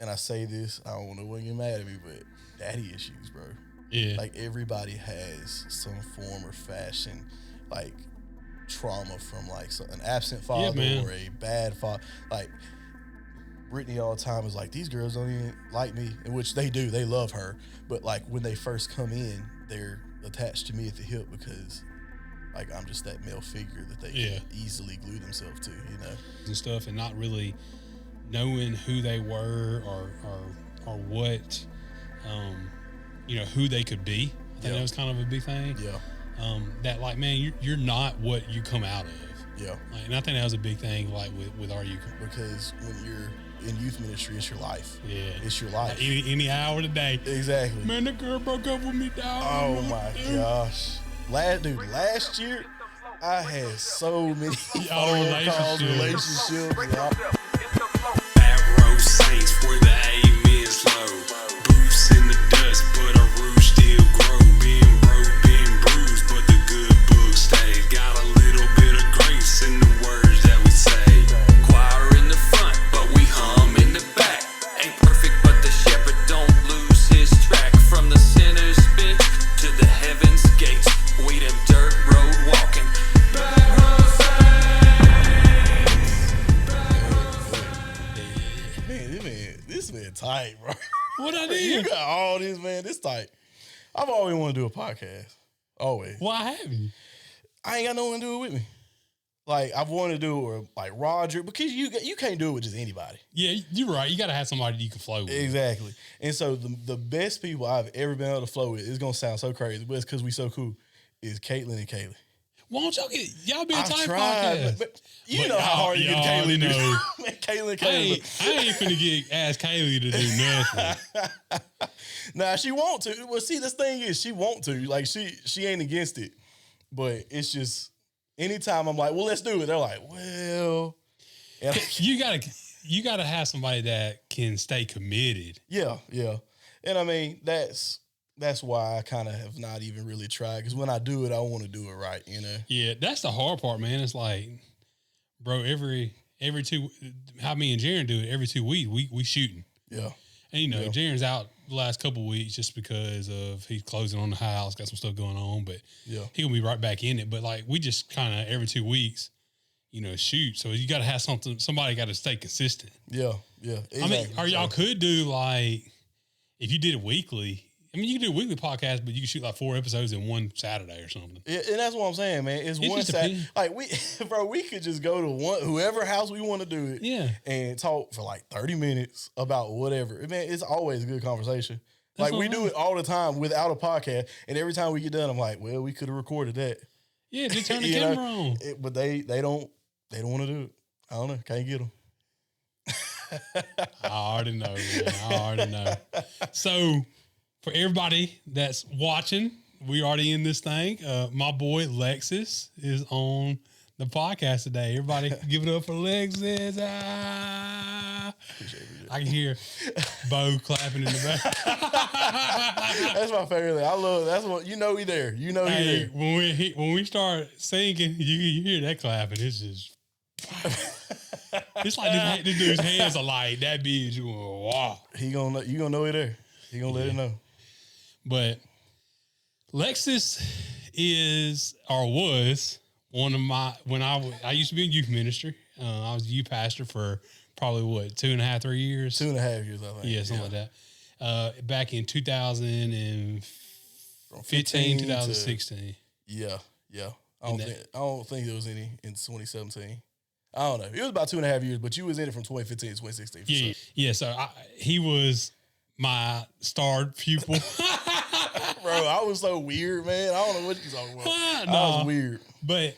and I say this, I don't want no one to get mad at me, but daddy issues, bro. Yeah. Like everybody has some form or fashion, like trauma from like an absent father man. or a bad father. Like Brittany all the time is like, these girls don't even like me, in which they do. They love her, but like when they first come in, they're attached to me at the hip because like I'm just that male figure that they can easily glue themselves to, you know, and stuff, and not really knowing who they were or what, who they could be. I think that was kind of a big thing. Yeah. That like, man, you're not what you come out of. Yeah. Like, and I think that was a big thing, like with our youth. Because when you're in youth ministry, it's your life. Yeah. It's your life. Like any hour of the day. Exactly. Man, the girl broke up with me, dog. Oh my gosh. Last year, I had so many relationships. Back row saints where the aim is low. Boots in the dust, but a rouge still grow. Being broke, being bruised, but the good book stay. Got a little bit of grace in the words that we say. Choir in the front, but we hum in the back. Ain't perfect, but the shepherd don't lose his track. From the sinner's bench to the heaven's gates, we them dirt road walking. Back row This man tight, bro. What I You did? got all this, man. This tight. I've always wanted to do a podcast. Always. Why haven't? I ain't got no one to do it with me. Like, I've wanted to do it with, like, Roger, because you can't do it with just anybody. Yeah, you're right. You got to have somebody you can flow with. Exactly. And so the best people I've ever been able to flow with, it's going to sound so crazy, but it's because we so cool, is Caitlin and Kaylee. Why don't y'all be a I tight tried, podcast? but you know how hard you get Kaylee to do. Man, Kaylee. I ain't finna ask Kaylee to do nothing. Nah, she want to. Well, see, this thing is, she want to. Like, she ain't against it. But it's just, anytime I'm like, well, let's do it. They're like, well. And you gotta have somebody that can stay committed. yeah. And I mean, that's why I kind of have not even really tried. Because when I do it, I want to do it right, you know? Yeah, that's the hard part, man. It's like, bro, every two, how me and Jaren do it, every 2 weeks, we shooting. Yeah. And, Jaren's out the last couple of weeks just because of he's closing on the house, got some stuff going on, but Yeah. he gonna be right back in it. But like, we just kind of every 2 weeks, shoot. So you got to have somebody got to stay consistent. Yeah. Exactly. I mean, or y'all could do like, if you did it weekly, I mean, you can do a weekly podcast, but you can shoot like 4 episodes in one Saturday or something. Yeah, and that's what I'm saying, man. It's one Saturday. Like, we could just go to whoever house we want to do it. Yeah. And talk for like 30 minutes about whatever. Man, it's always a good conversation. Like, we do it all the time without a podcast. And every time we get done, I'm like, well, we could have recorded that. Yeah, just turn the camera on. But they don't want to do it. I don't know. Can't get them. I already know, man. I already know. So, for everybody that's watching, we already in this thing. My boy Lexus is on the podcast today. Everybody give it up for Lexus. I can hear Bo clapping in the back. That's my favorite thing. I love that's what we there. He there. When we start singing, you hear that clapping. It's just it's like this dude's hands are like that big. You going, wow. You gonna know he there. He gonna let it know. But Lexus is or was one of my when I used to be in youth ministry. I was a youth pastor for probably 2.5, 3 years. 2.5 years, I think. Yeah, something like that. Back in 2015, 2016. Yeah. I don't think there was any in 2017. I don't know. It was about 2.5 years, but you was in it from 2015 to 2016. Yeah, sure. Yeah. So he was my star pupil. Bro, I was so weird, man. I don't know what you're talking about. I was weird. But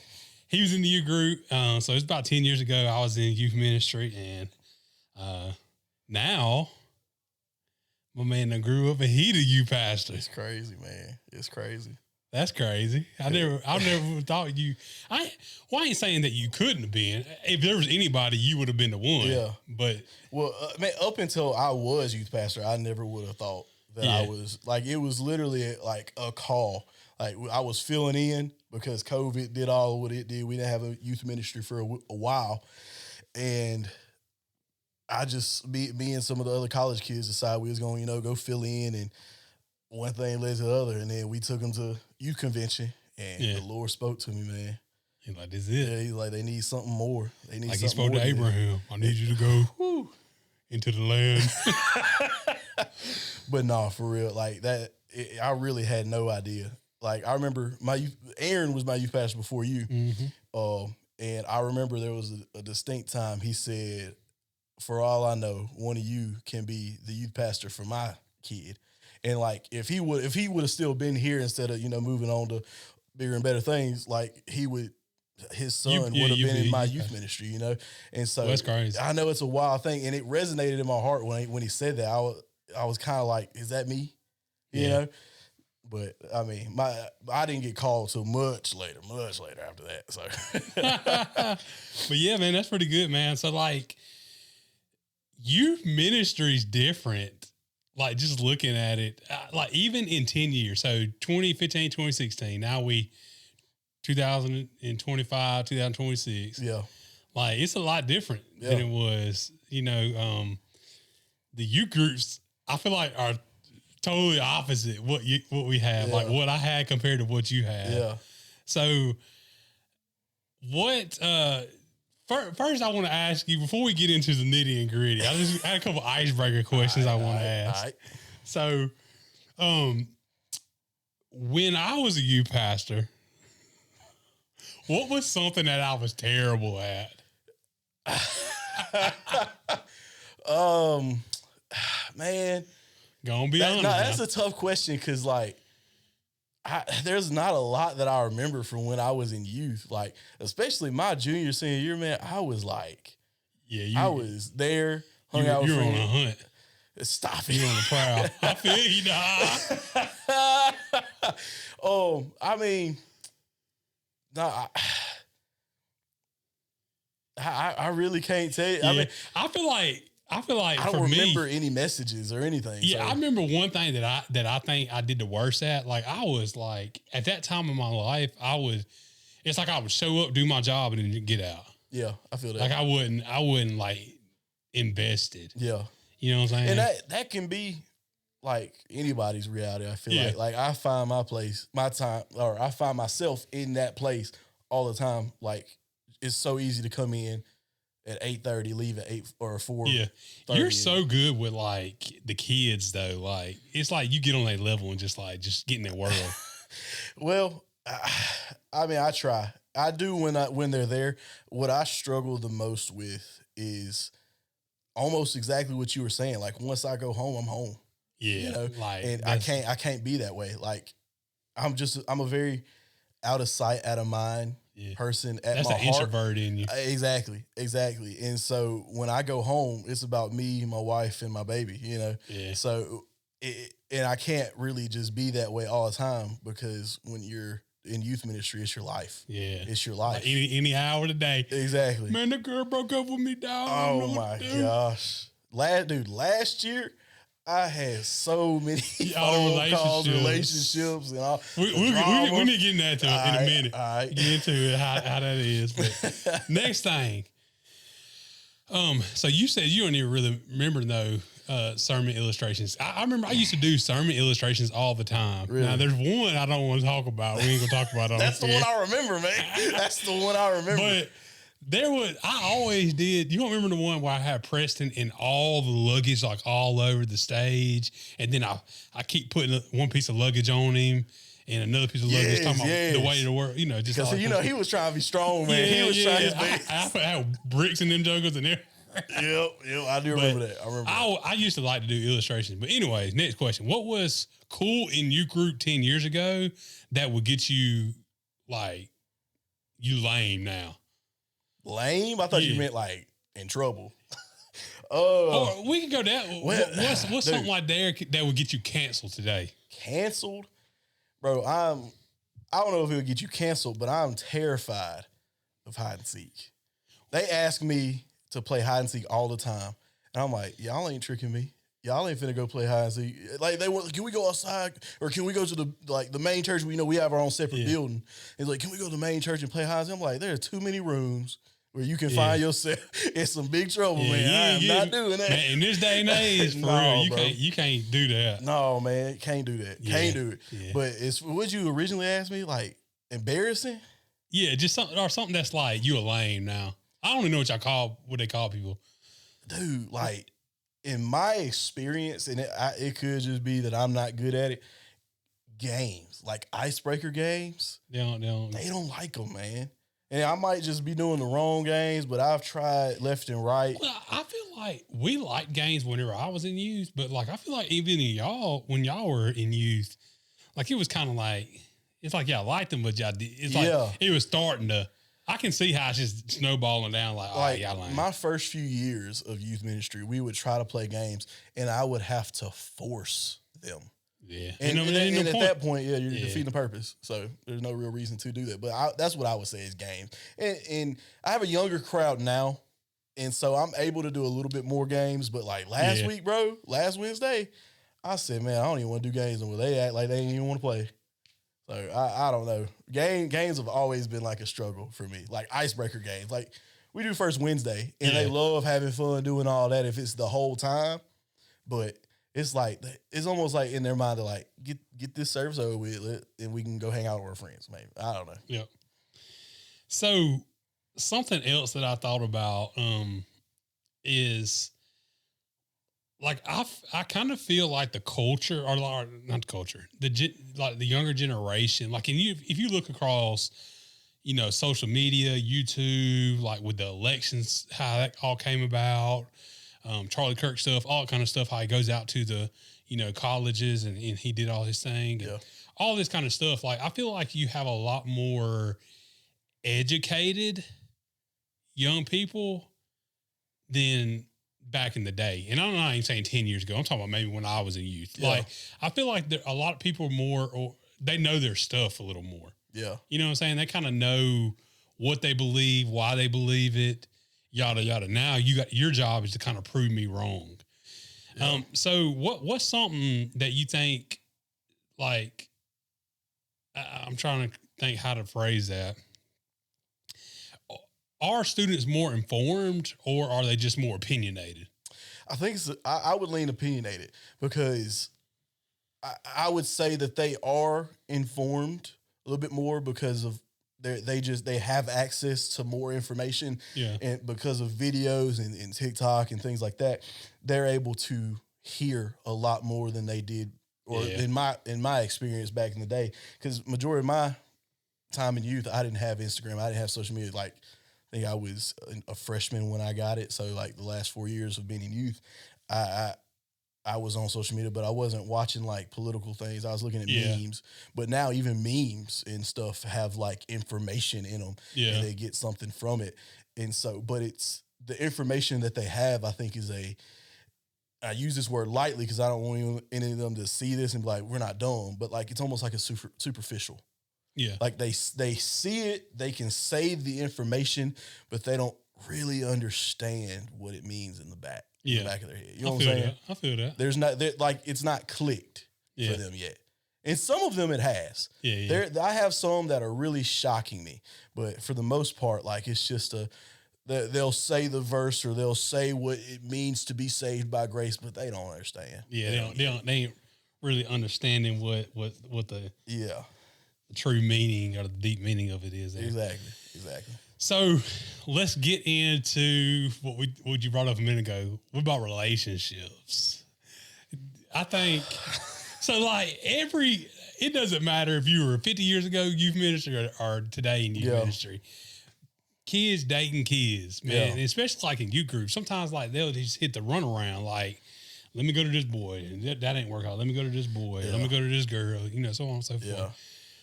he was in the youth group. So it was about 10 years ago. I was in youth ministry. And now, my man that grew up and he the youth pastor. It's crazy, man. It's crazy. That's crazy. I never thought you. I ain't saying that you couldn't have been. If there was anybody, you would have been the one. Yeah. But man, up until I was youth pastor, I never would have thought that I was like. It was literally like a call. Like I was filling in because COVID did all what it did. We didn't have a youth ministry for a while, and I just me and some of the other college kids decided we was going, go fill in, and one thing led to the other, and then we took them to youth convention, and the Lord spoke to me, man. He's like, this is it. Yeah, he's like, they need something more. They need Like something he spoke more to than Abraham. I need you to go into the land. that. But no, for real, like that, I really had no idea. Like I remember Aaron was my youth pastor before you, and I remember there was a distinct time he said, "For all I know, one of you can be the youth pastor for my kid." And like if he would have still been here instead of moving on to bigger and better things, like his son would have been in my youth ministry, And so that's crazy. I know it's a wild thing, and it resonated in my heart when he said that. I was kind of like, is that me? You know? But I mean, I didn't get called till much later after that. So, but yeah, man, that's pretty good, man. So like, youth ministry is different. Like just looking at it, like even in 10 years, so 2015, 2016, now 2025, 2026. yeah, Like it's a lot different than it was, the youth groups, I feel like are totally opposite what we have, like what I had compared to what you had. yeah. So what, first I want to ask you, before we get into the nitty and gritty, I just had a couple icebreaker questions I want to ask. All right. So, when I was a youth pastor, what was something that I was terrible at? Man, Gonna be honest. that's now. a tough question because like there's not a lot that I remember from when I was in youth. Like especially my junior senior year, man, I was like, I was there, hung out with You're on friends. a hunt. Stop it. You're on the prowl. I feel you, dog. I mean, no, I really can't tell you. Yeah. I mean, I feel like I for don't remember me, any messages or anything. yeah, so. I remember one thing that I think I did the worst at. Like I was like at that time in my life, it's like I would show up, do my job, and then get out. Yeah, I feel that. Like I wouldn't like invested. Yeah. You know what I'm saying? And that can be like anybody's reality, I feel Yeah. like. Like I find my time, or I find myself in that place all the time. Like it's so easy to come in at 8:30, leave at 8 or 4. Yeah. You're so good with like the kids though. Like it's like you get on that level and just get in their world. Well, I mean, I try. I do when they're there. What I struggle the most with is almost exactly what you were saying. Like once I go home, I'm home. Yeah. Like and I can't be that way. Like I'm a very out of sight, out of mind person at that's my an heart. introvert in you. Exactly. And so when I go home, it's about me, my wife, and my baby, Yeah. So, and I can't really just be that way all the time because when you're in youth ministry, it's your life. Yeah. It's your life. Like any hour of the day. Exactly. Man, the girl broke up with me, dog. I don't Oh know my what to do. gosh. Last year, I had so many All the phone calls, relationships. relationships, and all. We need to get into that in a minute. All right. Get into it, how that is. But next thing. So you said you don't even really remember sermon illustrations. I remember I used to do sermon illustrations all the time. Really? Now there's one I don't want to talk about. We ain't gonna talk about it on That's the here. one I remember, man. That's the one I remember. But I always did. You don't remember the one where I had Preston and all the luggage like all over the stage, and then I keep putting one piece of luggage on him and another piece of luggage talking about the way to work. Just because he was trying to be strong, man. He was trying his best. I had bricks in them jokers and everything. Yep, I do remember that. I remember. I used to like to do illustrations, but anyways, next question: what was cool in your group 10 years ago that would get you like you lame now? Lame? I thought you meant like in trouble. Or we can go down. Well, What's something like that would get you canceled today? Canceled, bro. I don't know if it would get you canceled, but I'm terrified of hide and seek. They ask me to play hide and seek all the time, and I'm like, y'all ain't tricking me. Y'all ain't finna go play hide and seek. Like they want, can we go outside or can we go to the main church? We have our own separate building. It's like, can we go to the main church and play hide and seek? I'm like, there are too many rooms where you can Yeah. find yourself in some big trouble, Yeah, man. you I ain't am not getting- doing that. Man, in this day and age, for No, real, bro. you can't do that. No, man, can't do that. Yeah, Can't do it. yeah. But it's what you originally asked me, like embarrassing. Yeah, just something that's like you a lame now. I don't even know what they call people. Dude, like in my experience, and it could just be that I'm not good at it. Games like icebreaker games, They don't. they don't like them, man. And I might just be doing the wrong games, but I've tried left and right. Well, I feel like we liked games whenever I was in youth, but like I feel like even in y'all when y'all were in youth, like it was kind of like it's like y'all liked them, but y'all did. It's like Yeah. it was starting to. I can see how it's just snowballing down. Like, Like y'all ain't. my first few years of youth ministry, we would try to play games, and I would have to force them. Yeah, And, and, and at that point, yeah, you're Yeah. defeating the purpose. So there's no real reason to do that. But that's what I would say is games. And I have a younger crowd now, and so I'm able to do a little bit more games. But like last Yeah. week, bro, last Wednesday, I said, man, I don't even want to do games, and they act like they ain't even want to play. So I don't know. Games have always been like a struggle for me, like icebreaker games. Like we do first Wednesday, and they Yeah. love having fun doing all that if it's the whole time. But it's like it's almost like in their mind, they're like, get this service over with, and we can go hang out with our friends. Maybe I don't know. Yep. So something else that I thought about is like I kind of feel like the culture or not the culture, like the younger generation, like if you look across, social media, YouTube, like with the elections, how that all came about, Charlie Kirk stuff, all that kind of stuff, how he goes out to the, colleges and he did all his thing and Yeah. all this kind of stuff. Like, I feel like you have a lot more educated young people than back in the day. And I'm not even saying 10 years ago. I'm talking about maybe when I was in youth. Yeah. Like, I feel like a lot of people are more, or they know their stuff a little more. Yeah, You know what I'm saying? They kind of know what they believe, why they believe it, yada, yada. Now your job is to kind of prove me wrong. Yeah. So what's something that you think, like, I'm trying to think how to phrase that. Are students more informed or are they just more opinionated? I think I would lean opinionated because I would say that they are informed a little bit more because of they have access to more information. Yeah. And because of videos and TikTok and things like that, they're able to hear a lot more than they did, or Yeah. in my experience back in the day. Because majority of my time in youth, I didn't have Instagram, I didn't have social media. Like, I think I was a freshman when I got it. So like the last 4 years of being in youth, I was on social media, but I wasn't watching like political things. I was looking at Yeah. memes. But now even memes and stuff have like information in them, Yeah. and they get something from it. And so, but it's the information that they have, I think I use this word lightly because I don't want any of them to see this and be like, we're not dumb, but like, it's almost like a superficial. Yeah. Like they see it, they can say the information, but they don't really understand what it means in the back. In Yeah. the back of their head. You know I what I'm feel saying? that. I feel that. There's not like it's not clicked Yeah. for them yet. And some of them it has. Yeah. I have some that are really shocking me, but for the most part, like it's just they'll say the verse or they'll say what it means to be saved by grace, but they don't understand. Yeah. They ain't really understanding what the Yeah, true meaning or the deep meaning of it is. There. exactly. So let's get into what you brought up a minute ago. What about relationships? I think so. Like it doesn't matter if you were 50 years ago youth ministry or today in youth Yeah. ministry. Kids dating kids, man, Yeah. and especially like in youth groups. Sometimes like they'll just hit the runaround. Like, let me go to this boy, and that ain't work out. Let me go to this boy. Let me go to this girl. So on and so forth. Yeah.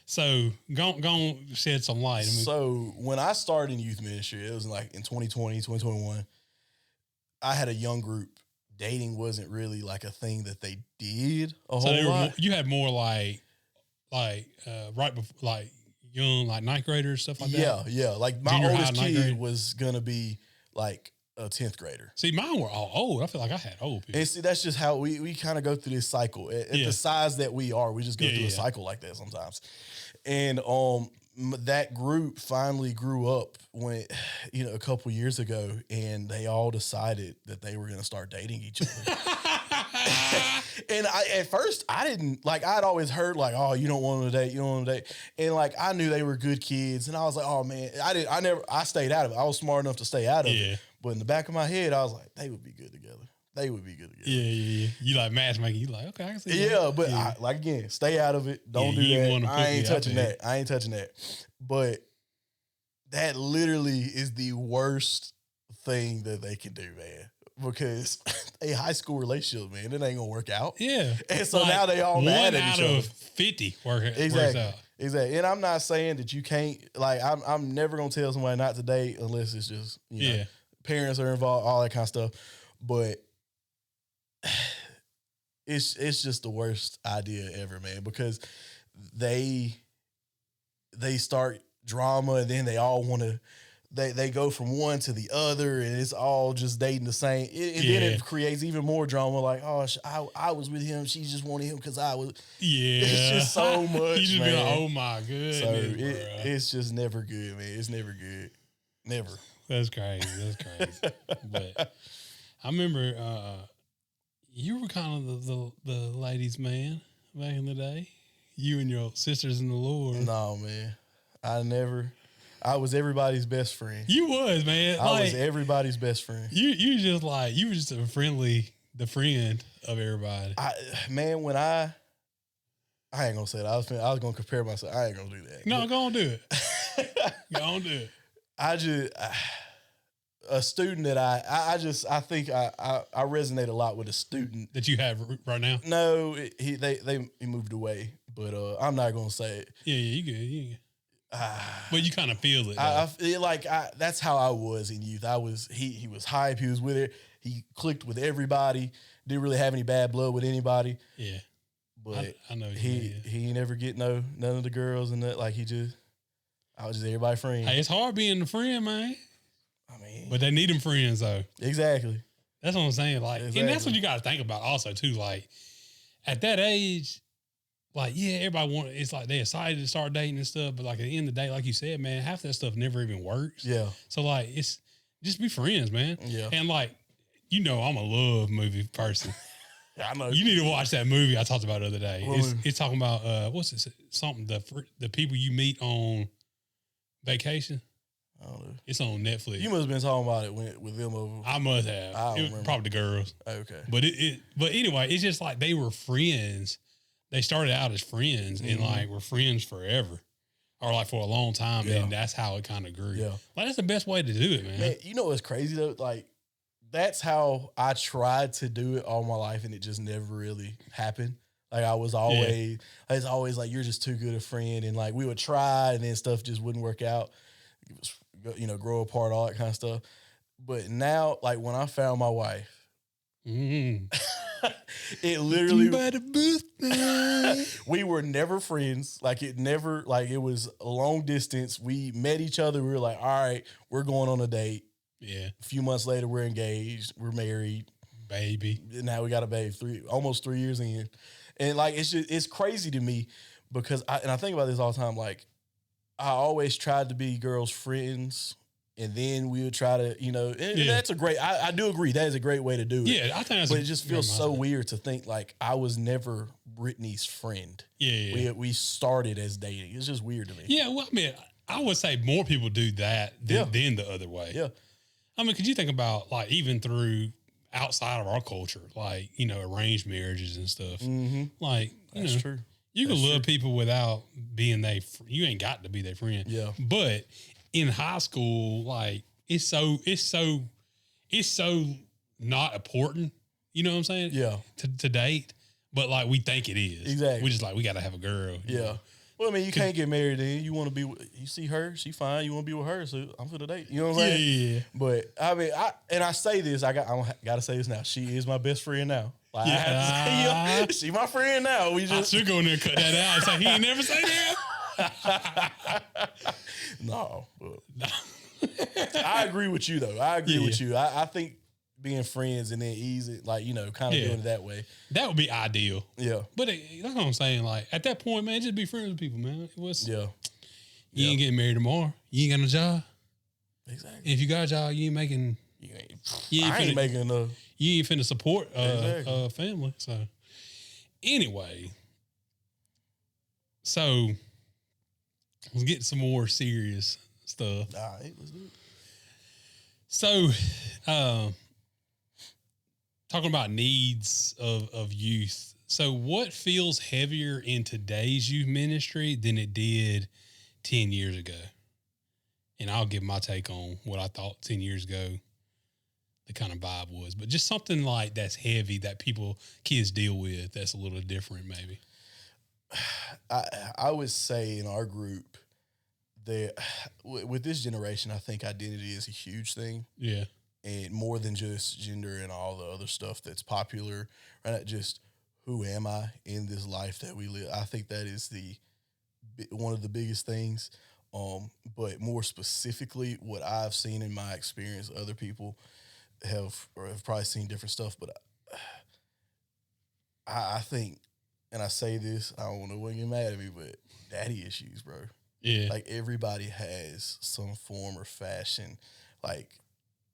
So go shed some light. I mean, So when I started in youth ministry, it was like in 2020, 2021, I had a young group. Dating wasn't really like a thing that they did a so whole they were lot. you had more like right before, like young, like ninth graders, stuff like that. Yeah. Like my Junior high, oldest ninth kid grade. was gonna be like a 10th grader. See, mine were all old. I feel like I had old people. And see, that's just how we kind of go through this cycle. At Yeah. the size that we are, we just go Yeah, through a yeah. cycle like that sometimes. And that group finally grew up when, a couple years ago, and they all decided that they were going to start dating each other. And at first I didn't like, I'd always heard like, oh, you don't want to date, you don't want to date. And like, I knew they were good kids, and I was like, oh man, I stayed out of it. I was smart enough to stay out of it. But in the back of my head, I was like, they would be good together. They would be good together. Yeah. You like matchmaking. You like, okay, I can see that. Yeah, but I, like, again, stay out of it. Don't do that. I ain't touching that. But that literally is the worst thing that they can do, man. Because a high school relationship, man, it ain't gonna work out. Yeah. And so now they all mad at each other. 1 out of 50 works out. Exactly. And I'm not saying that you can't, like, I'm never gonna tell somebody not to date unless it's just, parents are involved, all that kind of stuff. But it's just the worst idea ever, man, because they start drama, and then they all want to, they go from one to the other, and it's all just dating the same. And then it creates even more drama. Like, oh, I was with him. She just wanted him because I was. Yeah. It's just so much, you just man. Be like, oh, my goodness. So it's just never good, man. It's never good. Never. That's crazy. But I remember you were kind of the ladies' man back in the day. You and your sisters in the Lord. No, man. I was everybody's best friend. You was, man. I was everybady's best friend. You were just the friend of everybody. When I ain't gonna say that. I was gonna compare myself. I ain't gonna do that. No, go on do it. Go on do it. A student that I think I resonate a lot with a student that you have right now. No, he moved away, but I'm not gonna say it. Yeah, you good. But you kind of feel it. That's how I was in youth. He was hype. He was with it. He clicked with everybody. Didn't really have any bad blood with anybody. Yeah, but I know he ain't never get none of the girls and that. Like I was just everybody friend. Hey, it's hard being the friend, man. I mean, but they need them friends though. Exactly. That's what I'm saying. Like, and that's what you got to think about also too. Like at that age. Like, yeah, everybody it's like they excited to start dating and stuff, but like at the end of the day, like you said, man, half that stuff never even works. Yeah. So like, it's just be friends, man. Yeah. And like, I'm a love movie person. I know. You need to watch that movie I talked about the other day. It's talking about what's it? Something the people you meet on vacation. I don't know. It's on Netflix. You must have been talking about it with them over. I must have. Probably the girls. Okay. But anyway, it's just like they were friends. They started out as friends and like were friends forever, or like for a long time, and that's how it kind of grew. Yeah, like that's the best way to do it, man. You know what's crazy though? Like that's how I tried to do it all my life, and it just never really happened. Like I was always like, you're just too good a friend, and like we would try, and then stuff just wouldn't work out. Grow apart, all that kind of stuff. But now, like when I found my wife. It literally we were never friends. It was a long distance. We met each other. We were like, all right, we're going on a date. Yeah. A few months later, we're engaged. We're married. Baby. Now we got a baby. Almost 3 years in. And like it's crazy to me because I think about this all the time. Like I always tried to be girls' friends. And then we would try to, and that's a great, I do agree. That is a great way to do it. Yeah, I think that's But it just feels so weird to think like I was never Brittany's friend. Yeah. We started as dating. It's just weird to me. Yeah, well, I mean, I would say more people do that than the other way. Yeah. I mean, could you think about like even through outside of our culture, like, arranged marriages and stuff. Mm-hmm. Like, that's true. You can love people without being you ain't got to be their friend. Yeah. But in high school, like it's so not important. You know what I'm saying? Yeah. To date, but like we think it is. Exactly. We just like we got to have a girl. Yeah. Know? Well, I mean, you can't get married then. You want to you see her, she fine. You want to be with her, so I'm for the date. You know what I'm saying? Yeah. But I mean, I say this. I got to say this now. She is my best friend now. Like, I have to say, she my friend now. I should go in there and cut that out. It's like he ain't never say that. No. I agree with you though. I agree with you. I think being friends and then easy, like, kind of doing it that way. That would be ideal. Yeah. But that's what I'm saying. Like at that point, man, just be friends with people, man. You ain't getting married tomorrow. You ain't got no job. Exactly. If you got a job, you ain't making. I ain't making enough. You ain't finna support Exactly. a family. So anyway, so let's get some more serious stuff. All right, let's do it. So, talking about needs of youth. So, what feels heavier in today's youth ministry than it did 10 years ago? And I'll give my take on what I thought 10 years ago the kind of vibe was. But just something like that's heavy that kids deal with that's a little different, maybe. I would say in our group that with this generation, I think identity is a huge thing. Yeah. And more than just gender and all the other stuff that's popular, right? Just who am I in this life that we live? I think that is one of the biggest things. But more specifically, what I've seen in my experience, other people have probably seen different stuff. But I think, and I say this, I don't want no one to get mad at me, but daddy issues, bro. Yeah. Like everybody has some form or fashion, like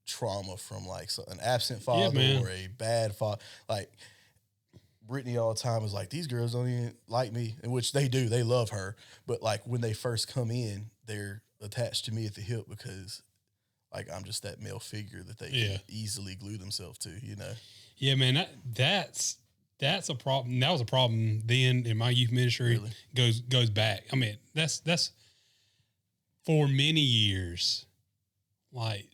trauma from like an absent father or a bad father. Like Brittany all the time is like, these girls don't even like me, in which they do. They love her. But like when they first come in, they're attached to me at the hip because like I'm just that male figure that they can easily glue themselves to, you know? Yeah, man, that's a problem. That was a problem then in my youth ministry. Really? Goes back. I mean, that's for many years, like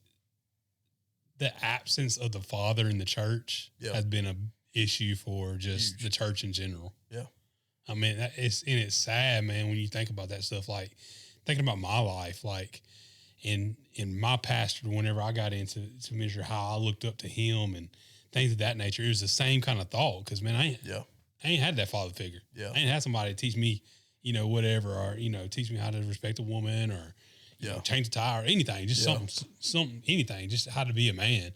the absence of the father in the church has been a issue for just the church in general. Yeah. I mean, it's sad, man, when you think about that stuff, like thinking about my life, like in my pastor, whenever I got into ministry, how I looked up to him and things of that nature, it was the same kind of thought. Cause man, I ain't had that father figure. Yeah. I ain't had somebody to teach me, whatever, or, teach me how to respect a woman or, change the tire or anything, just something, anything, just how to be a man.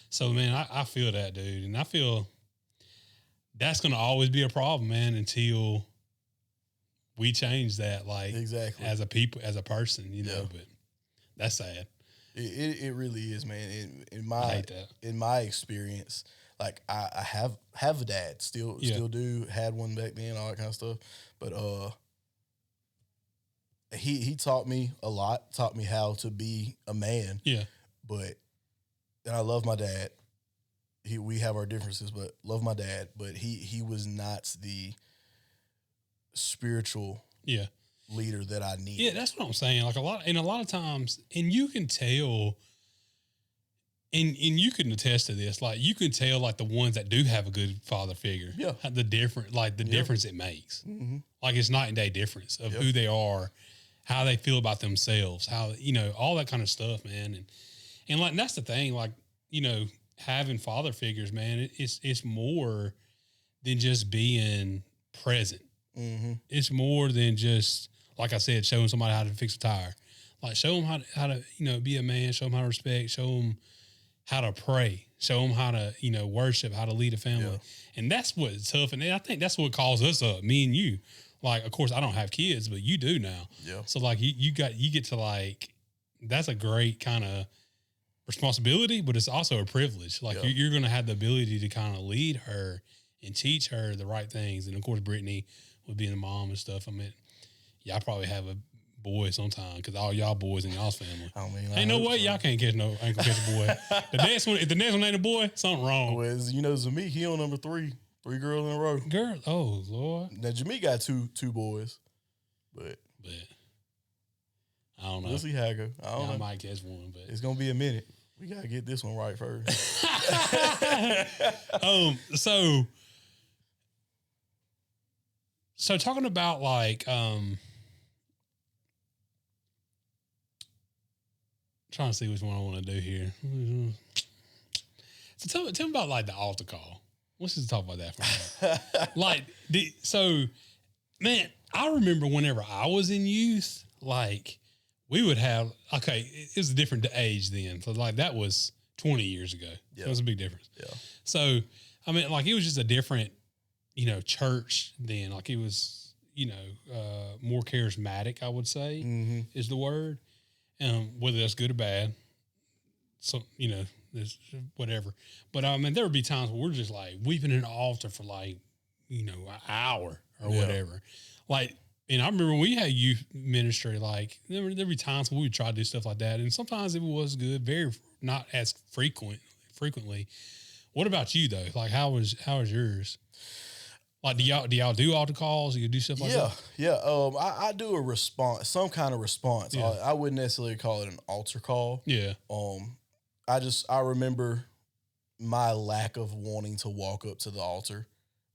So man, I feel that, dude. And I feel that's going to always be a problem, man, until we change that, like as a people, as a person, but that's sad. It really is, man. I hate that. In my experience, like I have a dad, still do, had one back then, all that kind of stuff. But he taught me a lot, taught me how to be a man. Yeah. And I love my dad. We have our differences, but love my dad. But he was not the spiritual leader that I need. Yeah, that's what I'm saying. Like a lot of times, and you can tell, and you can attest to this. Like you can tell, like the ones that do have a good father figure, the difference it makes. Mm-hmm. Like it's night and day difference of who they are, how they feel about themselves, how all that kind of stuff, man. And like that's the thing, like having father figures, man. It's more than just being present. Mm-hmm. It's more than just, like I said, showing somebody how to fix a tire. Like show them how to be a man. Show them how to respect. Show them how to pray. Show them how to worship. How to lead a family. And that's what's tough. And I think that's what calls us up. Me and you. Like, of course, I don't have kids, but you do now. Yeah. So like you get to like, that's a great kind of responsibility, but it's also a privilege. Like you're going to have the ability to kind of lead her and teach her the right things. And of course, Brittany with being a mom and stuff. I mean, y'all probably have a boy sometime because all y'all boys in y'all's family. I mean, ain't no way y'all can't catch a boy. If the next one ain't a boy, something wrong. Well, Jameek, he on number 3 girls in a row. Girl, oh Lord. Now Jameek got two boys, but I don't know. We'll see how it goes. I might catch one, but it's gonna be a minute. We gotta get this one right first. So talking about like trying to see which one I want to do here. So tell me about like the altar call. Let's just talk about that for a minute. Man, I remember whenever I was in youth, like we would have, it was a different age then. So like that was 20 years ago. Yeah. That was a big difference. Yeah. So, I mean, like it was just a different, church then. Like it was, more charismatic, I would say is the word. Whether that's good or bad. So, there's whatever. But I mean, there would be times where we're just like weeping in the altar for like, an hour or whatever. Like, and I remember when we had youth ministry, like there'd be times when we would try to do stuff like that. And sometimes it was good, very not as frequently. What about you though? Like how was yours? Like do y'all do altar calls? Do you do stuff like that? Yeah. I do a response, some kind of response. Yeah. I wouldn't necessarily call it an altar call. Yeah. I remember my lack of wanting to walk up to the altar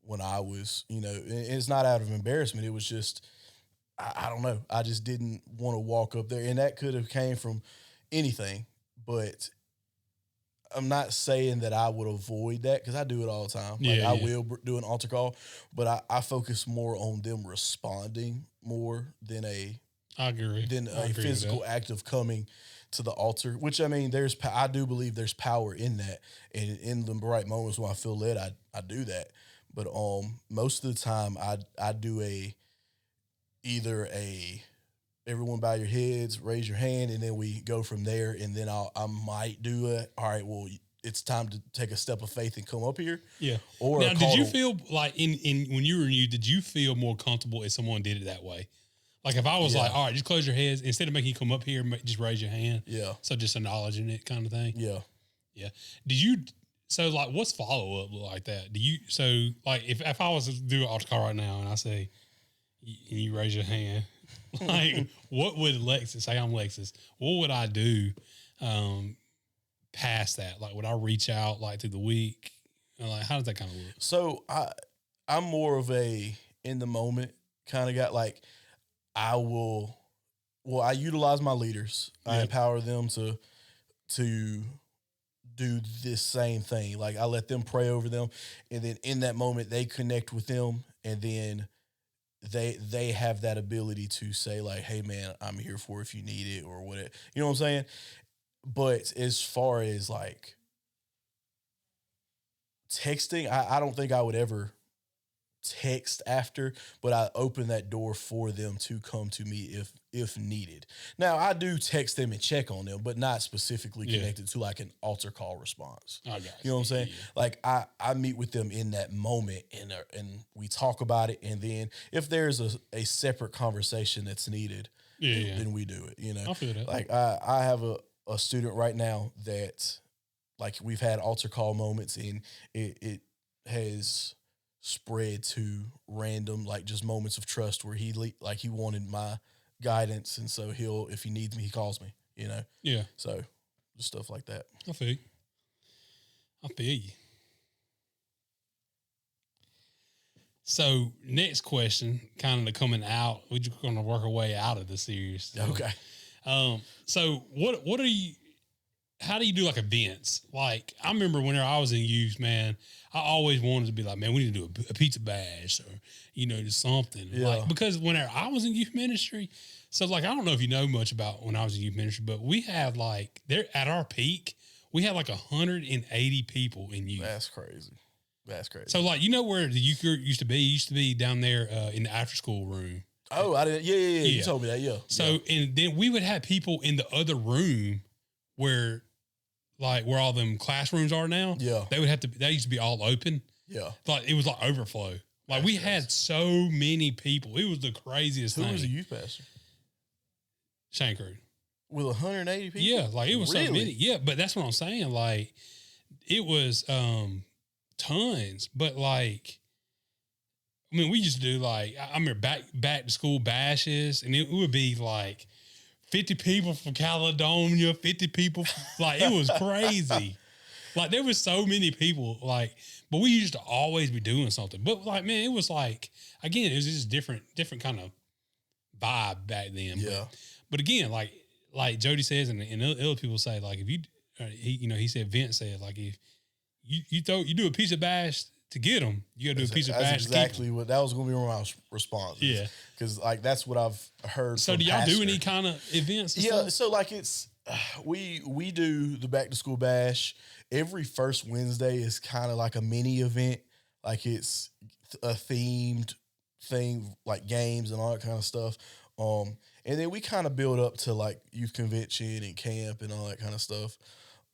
when I was, it's not out of embarrassment. It was just, I don't know. I just didn't want to walk up there. And that could have came from anything, but I'm not saying that I would avoid that because I do it all the time. Like I will do an altar call, but I focus more on them responding more than a physical act of coming to the altar, which I mean, I do believe there's power in that. And in the right moments when I feel led, I do that. But most of the time I do either everyone bow your heads, raise your hand, and then we go from there. And then I might do all right, well, it's time to take a step of faith and come up here. Yeah. Or now, did you feel like in when you were new, did you feel more comfortable if someone did it that way? Like if I was like, all right, just close your heads. Instead of making you come up here, just raise your hand. Yeah. So just acknowledging it kind of thing. Yeah. Yeah. So like what's follow up like that? Like if I was to do an altar call right now and I say, and you raise your hand, like what would Lexus say? I'm Lexus. What would I do past that? Like would I reach out like through the week? Like how does that kind of look? So I'm more of a in the moment kind of guy. Like I utilize my leaders. I empower them to do this same thing. Like I let them pray over them, and then in that moment they connect with them, and then they have that ability to say like, hey man, I'm here for if you need it or whatever. You know what I'm saying? But as far as like texting, I don't think I would ever text after, but I open that door for them to come to me if needed. Now I do text them and check on them, but not specifically connected to like an altar call response. I got you know what I'm saying? Yeah. Like I meet with them in that moment and we talk about it, and then if there's a separate conversation that's needed, then we do it. I feel that. Like I have a student right now that like we've had altar call moments, and it has spread to random like just moments of trust where he wanted my guidance, and so if he needs me, he calls me. Yeah. So just stuff like that. I feel you. So next question, kind of coming out. We're just going to work our way out of the series. So, Okay. So what are you? How do you do like events? Like I remember whenever I was in youth, man, I always wanted to be like, man, we need to do a pizza bash or just something. Yeah. Like because whenever I was in youth ministry, so like I don't know if you know much about when I was in youth ministry, but we had like at our peak, we had like 180 people in youth. That's crazy. So like where the youth group used to be? It used to be down there in the after school room. Oh, I didn't. Yeah. You told me that. Yeah. So and then we would have people in the other room where all them classrooms are now. Yeah. They would have to. That used to be all open. Yeah. Like it was like overflow. Like we had so many people. It was the craziest thing. Who was a youth pastor? Shane Crew. With 180 people? Yeah, like it was so Really? many. Yeah, but that's what I'm saying. Like it was tons. But like I mean, we used to do like I remember back to school bashes, and it would be like 50 people from Caledonia, 50 people. Like it was crazy. Like there was so many people. Like, but we used to always be doing something. But like, man, it was like again, it was just different kind of vibe back then. Yeah. But again, like Jody says, and other people say, like if you, he said Vince said like if you do a pizza bash to get them, you got to do a pizza bash. That's exactly what that was going to be my response. Yeah, because like that's what I've heard. So from do y'all Pastor. do any kind of events? And Yeah, stuff? so like it's we do the back to school bash every first Wednesday is kind of like a mini event. Like it's a themed thing, like games and all that kind of stuff. And then we kind of build up to like youth convention and camp and all that kind of stuff.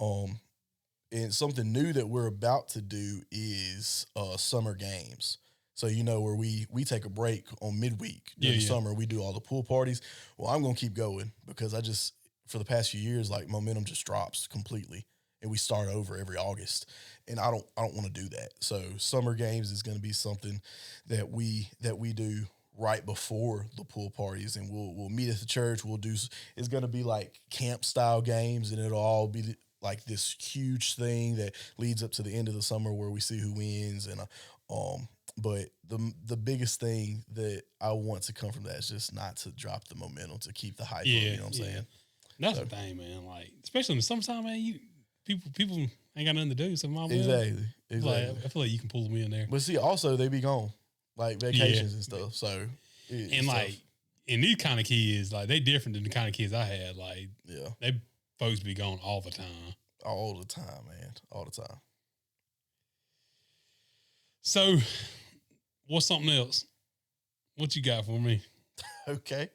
And something new that we're about to do is summer games. So, where we take a break on midweek during the summer, we do all the pool parties. Well, I'm going to keep going because for the past few years, like momentum just drops completely and we start over every August. And I don't want to do that. So summer games is going to be something that we do right before the pool parties, and we'll meet at the church. It's going to be like camp style games, and it'll all be like this huge thing that leads up to the end of the summer where we see who wins. And but the biggest thing that I want to come from that is just not to drop the momentum, to keep the hype up, you know what I'm saying? That's the thing, man. Like, especially in the summertime, man, people ain't got nothing to do. So Exactly. Like, I feel like you can pull me in there. But see, also they be gone, like vacations and stuff. So and like, and these kind of kids, like they different than the kind of kids I had. Like, they folks be gone all the time. All the time, man. All the time. So, what's something else? What you got for me? Okay.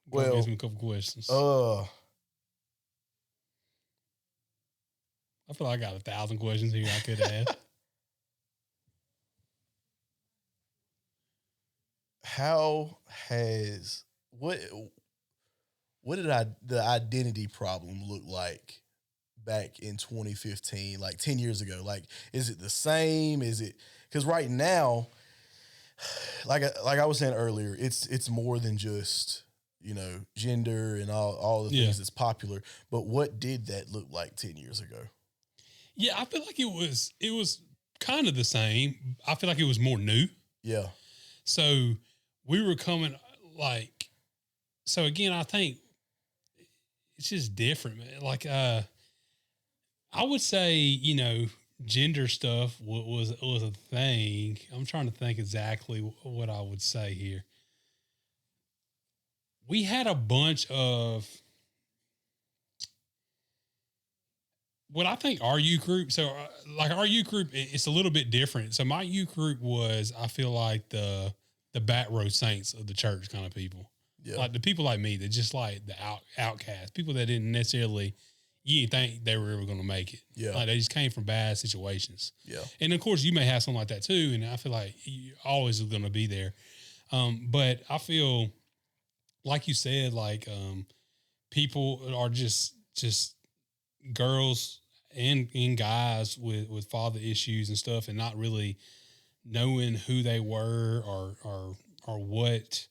Well, ask me a couple questions. I feel like I got 1,000 questions here I could ask. What did the identity problem look like back in 2015, like 10 years ago? Like, is it the same? Is it, because right now, like I was saying earlier, it's more than just, gender and all the things that's popular. But what did that look like 10 years ago? Yeah, I feel like it was kind of the same. I feel like it was more new. Yeah. So we were coming so again, I think it's just different, man. Like, I would say, gender stuff was a thing. I'm trying to think exactly what I would say here. We had a bunch of what I think our youth group. So, like our youth group, it's a little bit different. So, my youth group was, I feel like the back row saints of the church kind of people. Yeah. Like the people like me that just like the outcasts, people that didn't necessarily, you didn't think they were ever going to make it. Yeah. Like they just came from bad situations. Yeah. And of course, you may have something like that too. And I feel like you always are going to be there. But I feel, like you said, like people are just girls and guys with father issues and stuff, and not really knowing who they were or what,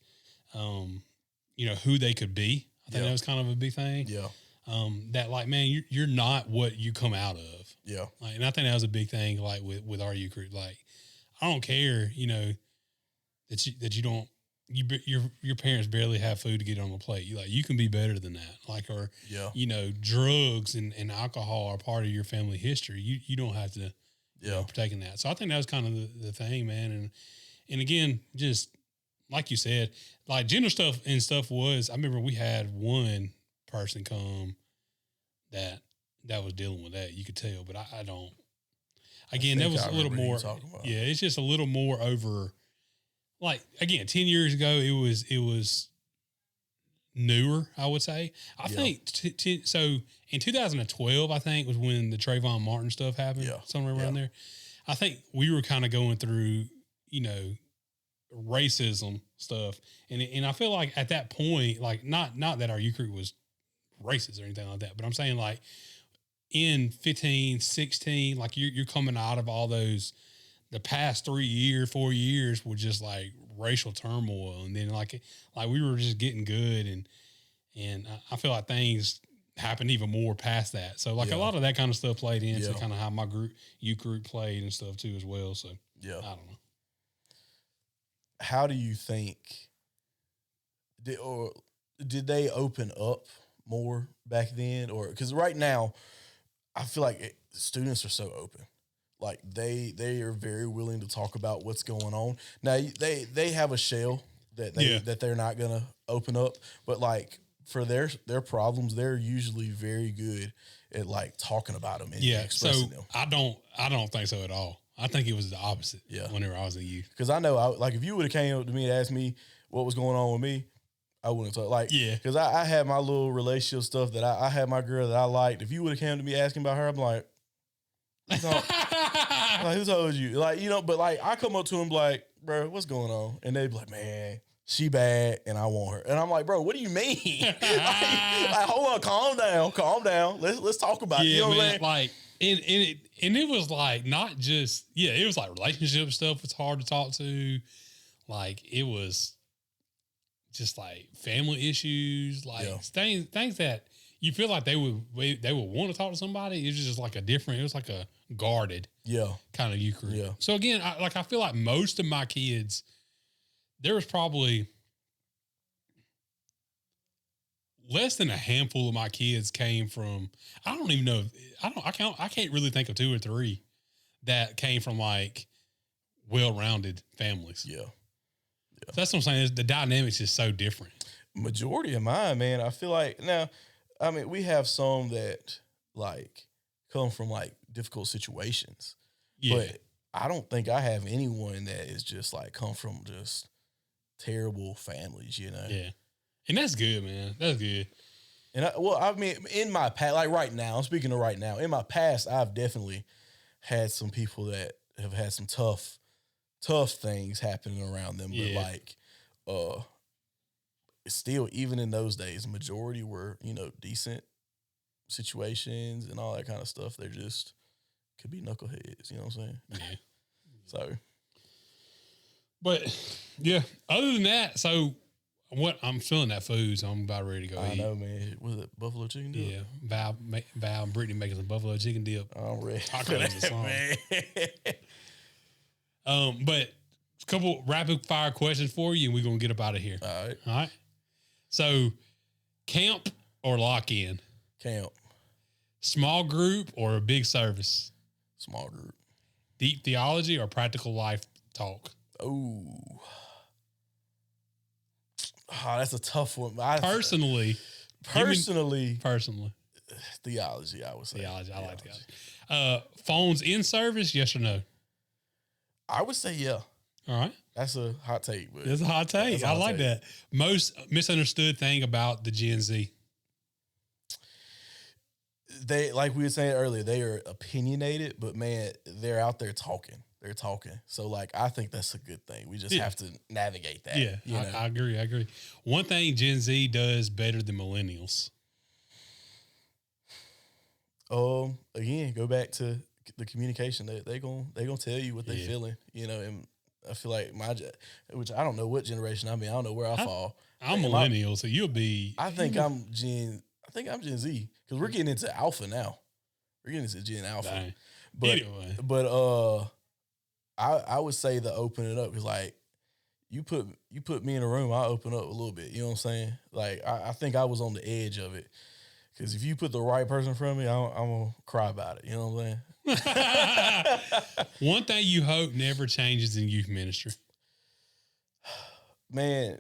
who they could be. I think that was kind of a big thing. Yeah. That like, man, you're not what you come out of. Yeah. Like, and I think that was a big thing, like with our youth group. Like, I don't care, that you don't, your parents barely have food to get on the plate. You can be better than that. Like, or, drugs and alcohol are part of your family history. You don't have to, partake in that. So I think that was kind of the thing, man. And again, just like you said, like gender stuff was, I remember we had one person come that was dealing with that. You could tell, but I don't. Again, that was a little more. Yeah, it's just a little more over. Like again, 10 years ago, it was newer. I would say. I think so. In 2012, I think was when the Trayvon Martin stuff happened. Yeah, somewhere around there. I think we were kind of going through, racism stuff, and I feel like at that point, like not that our youth group was racist or anything like that, but I'm saying like in 15, 16, like you're coming out of all those, the past 4 years were just like racial turmoil. And then like we were just getting good. And I feel like things happened even more past that. So like a lot of that kind of stuff played into kind of how my youth group played and stuff too as well. So I don't know. How do you think did they open up more back then? Or because right now I feel like students are so open. Like they are very willing to talk about what's going on. Now they have a shell that they're not gonna open up, but like for their problems, they're usually very good at like talking about them and expressing them. I don't think so at all. I think it was the opposite. Yeah. Whenever I was in youth. Because I know, like, if you would have came up to me and asked me what was going on with me, I wouldn't talk. Like, Yeah. Because I had my little relationship stuff that I had my girl that I liked. If you would have came to me asking about her, I'm like, who told you? Like, but like, I come up to him like, bro, what's going on? And they'd be like, man, she bad and I want her. And I'm like, bro, what do you mean? like, hold on, calm down. Let's talk about it. Yeah, You know what I'm man. saying? Like, and it was like not just it was like relationship stuff. It's hard to talk to. Like it was just like family issues, like things that you feel like they would want to talk to somebody. It's just like it was like a guarded kind of youth group. Yeah. So again, I feel like most of my kids, there was probably less than a handful of my kids came from, I don't even know. I can't really think of 2 or 3 that came from like well-rounded families. Yeah. So that's what I'm saying. Is the dynamics is so different. Majority of mine, man, I feel like now, I mean, we have some that like come from like difficult situations, but I don't think I have anyone that is just like come from just terrible families, Yeah. And that's good, man. That's good. And I mean, in my past, like right now, I'm speaking of right now, in my past, I've definitely had some people that have had some tough things happening around them. But like, still, even in those days, majority were, decent situations and all that kind of stuff. They're just could be knuckleheads, you know what I'm saying? Yeah. So, but yeah, other than that, so what I'm feeling that food, so I'm about ready to go I eat. know, man. Was it buffalo chicken dip? Yeah. Val and Brittany making some buffalo chicken dip. I'm ready. Tacos or something. Man. But a couple rapid fire questions for you, and we're gonna get up out of here. All right. All right. So, camp or lock in? Camp. Small group or a big service? Small group. Deep theology or practical life talk? Oh, that's a tough one. Personally, Personally, theology, I would say. theology. I like theology. Phones in service, yes or no? I would say yeah. All right. That's a hot take. But That's a hot take. That's a I hot like take. that. Most misunderstood thing about the Gen Z. They, like we were saying earlier, they are opinionated, but man, they're out there talking. They're talking. So like, I think that's a good thing. We just have to navigate that. Yeah, you know? I agree. One thing Gen Z does better than millennials. Again, go back to the communication. They gonna tell you what they feeling. And I feel like which I don't know what generation I'm in. I don't know where I fall. I'm millennial, so you'll be. I think I'm Gen Z because we're getting into Alpha now. We're getting into Gen Alpha. Dang. But Anyway. but I would say to open it up because like you put me in a room, I'll open up a little bit. You know what I'm saying? Like I think I was on the edge of it because if you put the right person in front of me, I'm gonna cry about it. You know what I'm saying? One thing you hope never changes in youth ministry. Man,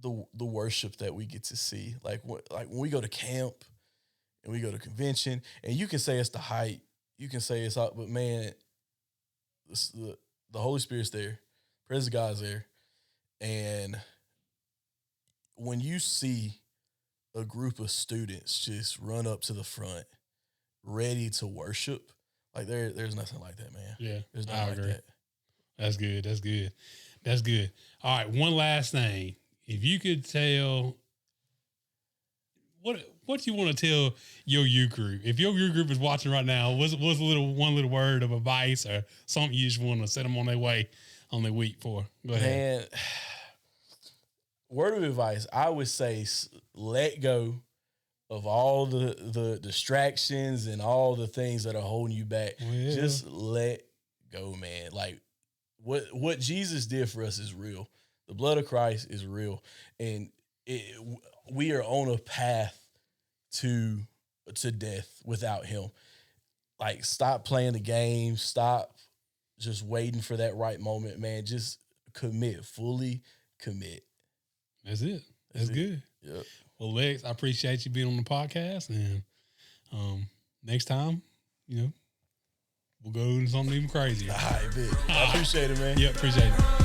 the worship that we get to see, like when we go to camp and we go to convention, and you can say it's the hype, you can say it's out, but man, the Holy Spirit's there, presence of God's there, and when you see a group of students just run up to the front, ready to worship, like there's nothing like that, man. Yeah, There's I nothing agree. like that. That's good. All right, one last thing. If you could tell, what you want to tell your youth group? If your youth group is watching right now, what's one little word of advice or something you just want to set them on their way, on their week for? Go ahead. Man, word of advice, I would say let go of all the distractions and all the things that are holding you back. Well, yeah. Just let go, man. Like what Jesus did for us is real. The blood of Christ is real. And we are on a path to death without him. Like, stop playing the game. Stop just waiting for that right moment, man. Just fully commit. That's it. That's good. Yep. Well, Lex, I appreciate you being on the podcast. And next time, we'll go into something even crazier. All right, big. I appreciate it, man. Yep, appreciate it.